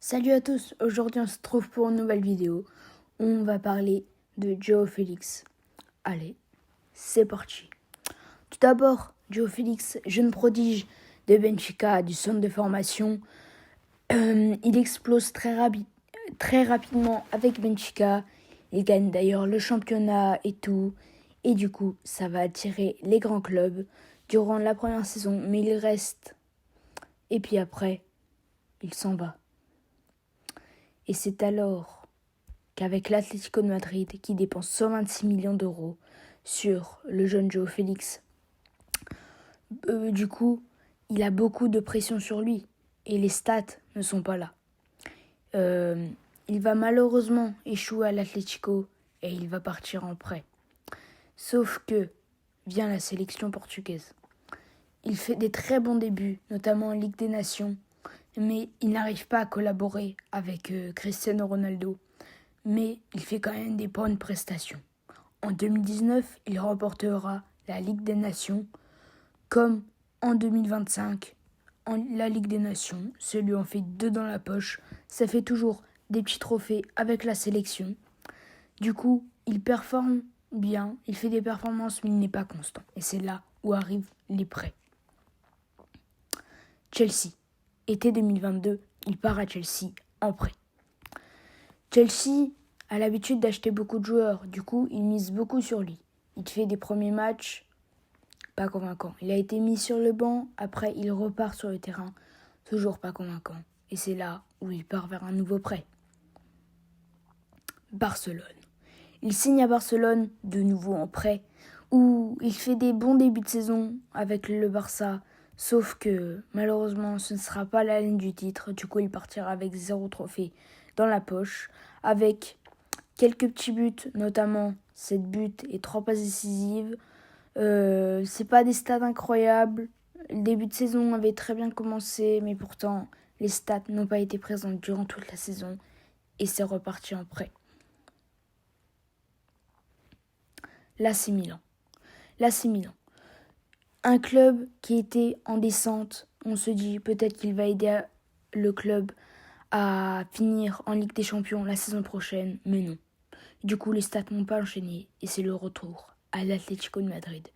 Salut à tous, aujourd'hui on se trouve pour une nouvelle vidéo. On va parler de Joao Félix. Allez, c'est parti. Tout d'abord, Joao Félix, jeune prodige de Benfica, du centre de formation. Il explose très rapidement avec Benfica. Il gagne d'ailleurs le championnat et tout. Et du coup, ça va attirer les grands clubs durant la première saison. Mais il reste. Et puis après, il s'en va. Et c'est alors qu'avec l'Atlético de Madrid, qui dépense 126 millions d'euros sur le jeune Joao Félix, du coup, il a beaucoup de pression sur lui. Et les stats ne sont pas là. Il va malheureusement échouer à l'Atlético et il va partir en prêt. Sauf que vient la sélection portugaise. Il fait des très bons débuts, notamment en Ligue des Nations, mais il n'arrive pas à collaborer avec Cristiano Ronaldo. Mais il fait quand même des bonnes prestations. En 2019, il remportera la Ligue des Nations, comme en 2025, la Ligue des Nations. Celui en fait 2 dans la poche. Ça fait toujours des petits trophées avec la sélection. Du coup, il performe bien, il fait des performances, mais il n'est pas constant. Et c'est là où arrivent les prêts. Chelsea. Été 2022, il part à Chelsea en prêt. Chelsea a l'habitude d'acheter beaucoup de joueurs, du coup, il mise beaucoup sur lui. Il fait des premiers matchs pas convaincants. Il a été mis sur le banc, après il repart sur le terrain, toujours pas convaincant. Et c'est là où il part vers un nouveau prêt. Barcelone. Il signe à Barcelone, de nouveau en prêt, où il fait des bons débuts de saison avec le Barça, sauf que malheureusement ce ne sera pas la ligne du titre, du coup il partira avec 0 trophée dans la poche, avec quelques petits buts, notamment 7 buts et 3 passes décisives. C'est pas des stats incroyables. Le début de saison avait très bien commencé, mais pourtant les stats n'ont pas été présentes durant toute la saison et c'est reparti en prêt. L'AC Milan. L'AC Milan. Un club qui était en descente. On se dit peut-être qu'il va aider le club à finir en Ligue des Champions la saison prochaine, mais non. Du coup, les stats n'ont pas enchaîné et c'est le retour à l'Atlético de Madrid.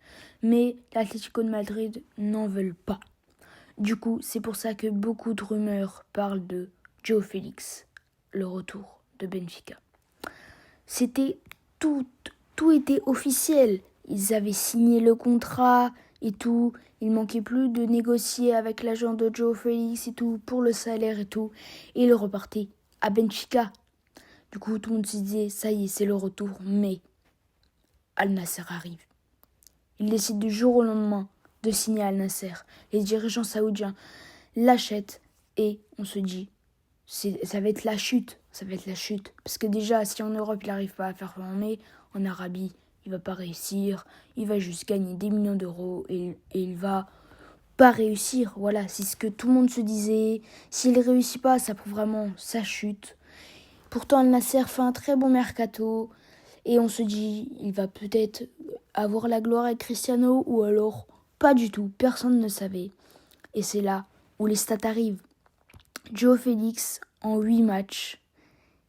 Mais l'Atlético de Madrid n'en veulent pas. Du coup, c'est pour ça que beaucoup de rumeurs parlent de Joao Félix, le retour de Benfica. C'était tout était officiel. Ils avaient signé le contrat et tout. Il manquait plus de négocier avec l'agent de Joao Félix et tout pour le salaire et tout. Et il repartait à Benfica. Du coup, tout le monde se disait, ça y est, c'est le retour. Mais Al Nassr arrive. Il décide du jour au lendemain de signer Al Nassr. Les dirigeants saoudiens l'achètent et on se dit, ça va être la chute. Ça va être la chute. Parce que déjà, si en Europe, il n'arrive pas à faire former, en Arabie, il va pas réussir. Il va juste gagner des millions d'euros et il va pas réussir. Voilà, c'est ce que tout le monde se disait. S'il ne réussit pas, ça prouve vraiment sa chute. Pourtant, Al Nassr fait un très bon mercato. Et on se dit, il va peut-être avoir la gloire avec Cristiano ou alors pas du tout. Personne ne savait. Et c'est là où les stats arrivent. Joao Félix, en 8 matchs,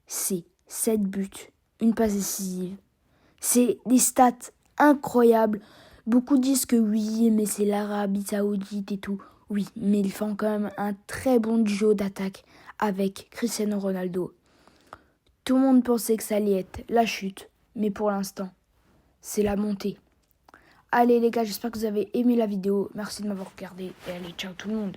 c'est 7 buts, une passe décisive. C'est des stats incroyables. Beaucoup disent que oui, mais c'est l'Arabie Saoudite et tout. Oui, mais ils font quand même un très bon duo d'attaque avec Cristiano Ronaldo. Tout le monde pensait que ça allait être la chute, mais pour l'instant, c'est la montée. Allez les gars, j'espère que vous avez aimé la vidéo. Merci de m'avoir regardé et allez, ciao tout le monde.